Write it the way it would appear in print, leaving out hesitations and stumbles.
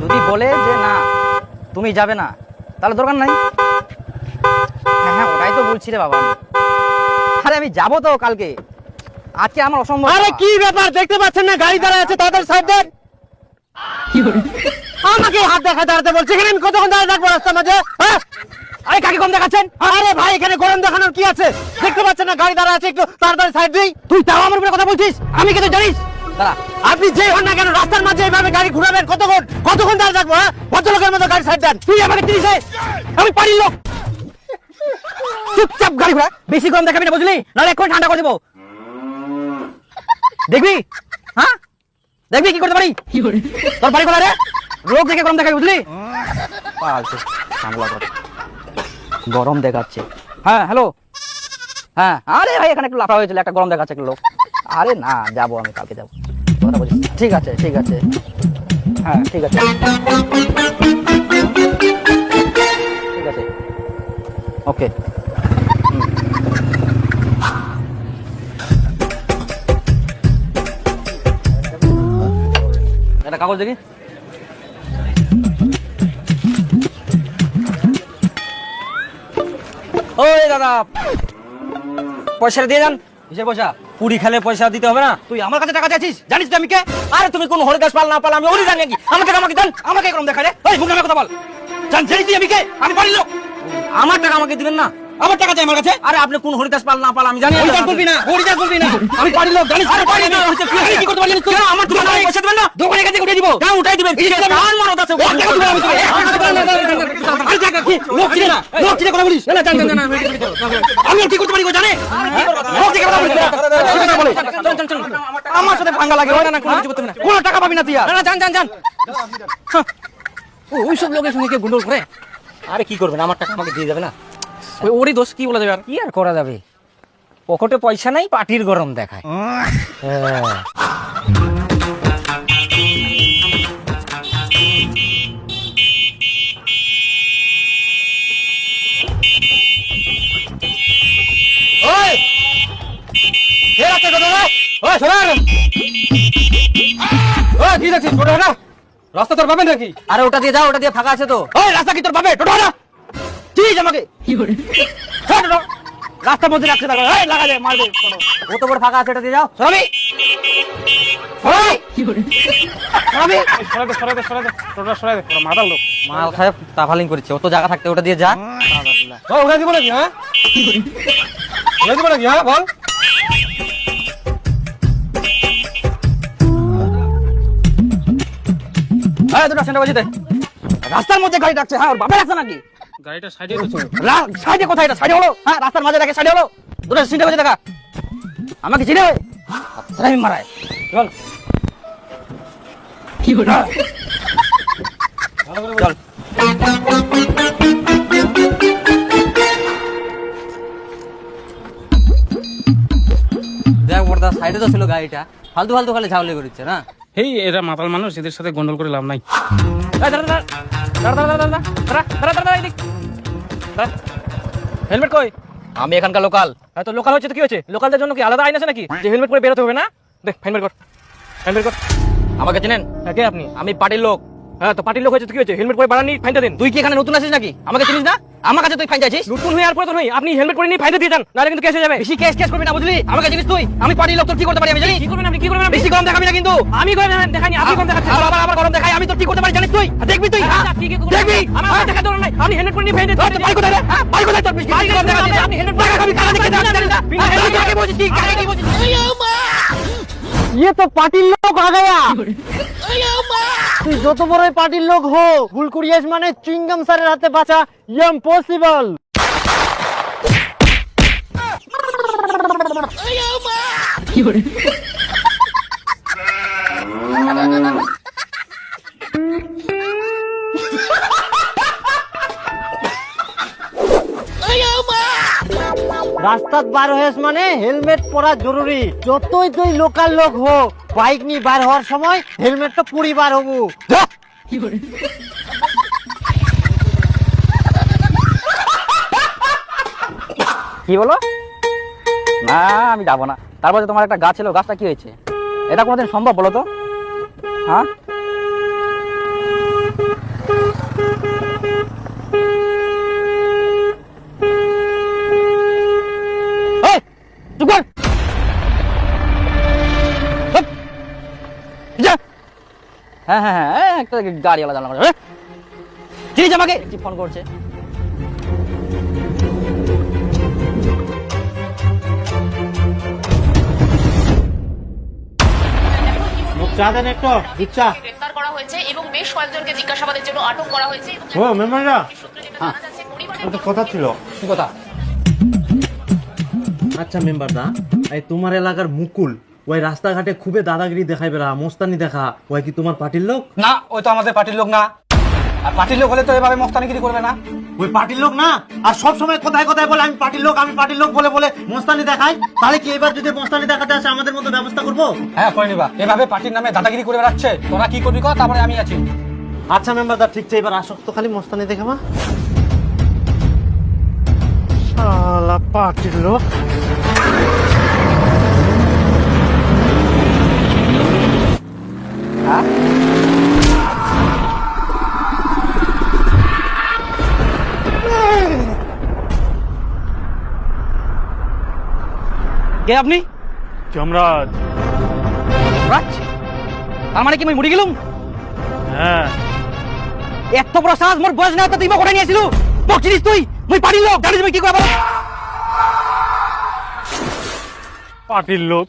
যদি বলে যে না তুমি যাবে না তাহলে দরকার নাই। হ্যাঁ হ্যাঁ ওটাই তো বলছি রে বাবা। আরে আমি যাবো তো কালকে, আজকে আমার অসম্ভব। আরে কি ব্যাপার দেখতে পাচ্ছেন না গাড়ি দাঁড়ায় আছে, তাড়াতাড়ি সাইড দেন। আমাকে হাত দেখা দাঁড়াতে বলছে, এখানে আমি কতক্ষণ দাঁড়িয়ে থাকবো রাস্তার মাঝে? হ্যাঁ আরে কাকে কম দেখাচ্ছেন? আরে ভাই এখানে গরম দেখানোর কি আছে? দেখতে পাচ্ছেন না গাড়ি দাঁড়ায় আছে, একটু তাড়াতাড়ি সাইড দিই। তুই তাও আমার উপরে কথা বলছিস? আমি কি তুই জানিস? দাঁড়া, আপনি যেই হন না কেন রাস্তার মাঝে এইভাবে গাড়ি ঘুরাবেন কতক্ষণ দাঁড়িয়ে থাকবো? হ্যাঁ ভদ্রলোকের মতো গাড়ি সাইড দেন। তুই আমাকে চিনিস? আমি পারির লোক। চুপচাপ গাড়ি ঘোড়া, বেশি গরম দেখাবি না বুঝলি, নাহলে এখন ঠান্ডা করে দেবো। দেখবি? হ্যাঁ দেখবি কি করতে পারি? তোর বাড়ি কোথায় রে? লোক দেখে গরম দেখাবি বুঝলি? পালছে সামলা করে গরম দেখাচ্ছে। হ্যাঁ হ্যালো, হ্যাঁ আরে ভাই এখানে একটু লাফা হয়েছিল, একটা গরম দেখাচ্ছে একটা লোক। আরে না যাবো, আমি কালকে যাবো। কথা বলছিস? ঠিক আছে ঠিক আছে, হ্যাঁ ঠিক আছে ঠিক আছে, ওকে। একটা কাগজ দেখি। ওই দাদা পয়সাটা দিয়ে যান। কিসের পয়সা? পুরি খেলে পয়সা দিতে হবে না? তুই আমার কাছে টাকা চাইছিস? জানিস তো আমি কে? আরে তুমি কোন হরিদাস পাল না পাল আমি ওরই জানি নাকি? আমাকে দেন, আমাকে গরম দেখায় রে। ওই মুখ নামে কথা বল। জানিস তুই আমি কে? আমি বাড়ির লোক। আমার টাকা আমাকে দিবেন না? আমার টাকা চাই আমার কাছে। আরে আপনি কোন হরিদাস পাল না পাল আমি জানি। হরিদাস বলবি না, হরিদাস বলবি না। আমি বাড়ির লোক, জানিস? আরে বাড়ির লোক হচ্ছে কি? কি করতে পারি জানিস তুই? আমার দোকানে পয়সা দিবেন না? দোকানে কাছে উঠে দিব। কেন উঠাই দিবেন? কার মরদ আছে? লোক চিনে না, লোক চিনে কথা বলিস। না জান জান, আমি কি করতে পারি গো জানে? লোক চিনে কথা বলিস। আমার সাথে ভাঙা লাগে। না না কোনো কিছু করতে না, কোনো টাকা পাবি না তুই। না জান জান জান। ওই সব লোকের সঙ্গে কে গুন্ডল করে? আরে কি করবেন, আমার টাকা আমাকে দিয়ে যাবে না? ওরই দোষ, কি বলা যাবে আর? কি আর করা যাবে, পকেটে পয়সা নাই পাটির গরম দেখায়। ওই কে রাস্তা কথা না? ওই সরার। ওই কি দেখছিস? টোটো না রাস্তা তোর পাবেন নাকি? আরে ওটা দিয়ে যাও, ওটা দিয়ে ফাঁকা আছে তো। ওই রাস্তা কি তোর পাবে? টোটো না ঠিক আমাকে কি করে টোটো রাস্তার মধ্যে রাখতে থাকো। এই লাগা দে, মার দে টোটো। ও তো বড় ফাঁকা আছে, ওটা দিয়ে যাও। সরাবি সরাই কি করে সরাবি? সরাই দে টোটো সরাই দে, ওরা মাদার লোক। মাল খায় তাফালিং করেছে, ও তো জায়গা থাকতে ওটা দিয়ে যা। ও উড়াই দিব নাকি? হ্যাঁ উড়াই দিব নাকি? হ্যাঁ বল। এই দুটো সেন্টার বাজিতে রাস্তার মধ্যে গাড়ি ডাকছে। হ্যাঁ ওর বাপে রাখছে নাকি? গাড়িটা সাইডে রয়েছে। সাইডে কোথায়? এটা সাইডে হলো? হ্যাঁ রাস্তার মাঝে রাখে, সাইডে হলো। দুটো সেন্টার বাজে দেখা আমাকে চিনে আমি মারায়। চল কি করে চল। দেখ বড়দা সাইডে তো ছিল গাড়িটা, ফালতু ফালতু খালি ঝাউলি করিচ্ছে না। এই এরা মাতাল মানুষ, এদের সাথে গন্ডল করে লাভ নাই। হেলমেট কই? আমি এখানকার লোকাল। তো লোকাল হচ্ছে তো কি হচ্ছে? লোকালদের জন্য কি আলাদা আইন আছে নাকি যে হেলমেট পরে বেরোতে হবে না? দেখ হেলমেট কর, হেলমেট কর। আমাকে চিনেন? কে আপনি? আমি পার্টির লোক। হ্যাঁ তো পার্টির লোক হচ্ছে তো কি হচ্ছে? হেলমেট পরে বাড়ানি ফাইনটা দেন। তুই কি এখানে নতুন আছিস নাকি? আমাকে চিনিস না? আমার কাছে তুই ফাইন চাইছিস? নতুন হয়ে আর পুরাতন হই, আপনি হেলমেট পরে নিয়ে ফাইনটা দিয়ে যান, নাহলে কিন্তু কেস হয়ে যাবে। বেশি কেস করবি না বুঝলি? আমাকে চিনিস তুই? আমি পার্টির লোক, তোর কি করতে পারি আমি জানি। কি করবেন আপনি? কি করবেন? বেশি গরম দেখাবি না কিন্তু। আমি গরম দেখাইনি, আপনি গরম দেখাচ্ছেন। আবার গরম দেখাই, আমি তোর কি করতে পারি জানিস তুই? দেখবি তুই? দেখবি আমার দেখা দরকার নাই। আপনি হেলমেট পরে নিয়ে ফাইন দেন। তোর বাড়ি কোথায় রে? বাড়ি কোথায় তোর? বেশি গরম দেখাচ্ছিস। আপনি হেলমেট পরে খাবি, কালা দেখে জানিস না। হেলমেট আগে বলছিস কি? আগে কি বলছিস? ये तो पार्टी लोग आ गया। তুই যত বড়ই পার্টির লোক হো, ভুল করিয়াস মানে চুইংগাম স্যারের হাতে বাঁচা ইম্পসিবল। রাস্তাত বার হয়েছ মানে হেলমেট পরা জরুরি। যতই তুই লোকাল লোক হো, বাইক নিয়ে বার হওয়ার সময় হেলমেট তো পুরি বার হবো। কি বলো? না আমি যাবো না। তারপরে তোমার একটা গাছ ছিল, গাছটা কি হয়েছে? এটা কোনোদিন সম্ভব বলো তো? হ্যাঁ হ্যাঁ হ্যাঁ হ্যাঁ একটা গাড়িওয়ালা জানলাম চিনিস আমাকে কি ফোন করছে চা দেন একটু দুধ চা। গ্রেফতার করা হয়েছে এবং বেশ কয়েকজনকে জিজ্ঞাসাবাদের জন্য আটক করা হয়েছে এবং ও মেম্বাররা সূত্রে যেটা জানা যাচ্ছে পরিবারের একটা কথা ছিল। কি কথা আচ্ছা মেম্বারদা, এই তোমার এলাকার মুকুল ওই রাস্তাঘাটে খুবই দাদাগিরি দেখাই বেড়া, মস্তানি দেখা, ওই কি তোমার পার্টির লোক? না ওই তো আমাদের পার্টির লোক না, আর পার্টির লোক হলে তো এভাবে মস্তানিগিরি করবে না। ওই পার্টির লোক না, আর সব সময় কোথায় কোথায় বলে আমি পার্টির লোক বলে বলে মস্তানি দেখাই। তাহলে কি এবার যদি মস্তানি দেখাতে আসে আমাদের মতো ব্যবস্থা করবো? হ্যাঁ করে নিবা, এভাবে পার্টির নামে দাদাগিরি করে বেড়াচ্ছে, তোরা কি করবি কর, তারপরে আমি আছি। আচ্ছা মেম্বারদা ঠিক আছে, এবার আসক তো খালি মস্তানি দেখে মা। শালা পার্টির লোক। কে আপনি যমরাজ। রাজ তার মানে কি আমি মরে গেলুম হ্যাঁ, এত বড় সাহস মোর বয়স না তো তুই কোথায় নিয়েছিল বকিস তুই মুই পারি লোক জানিস আমি কি করব পার্টির লোক।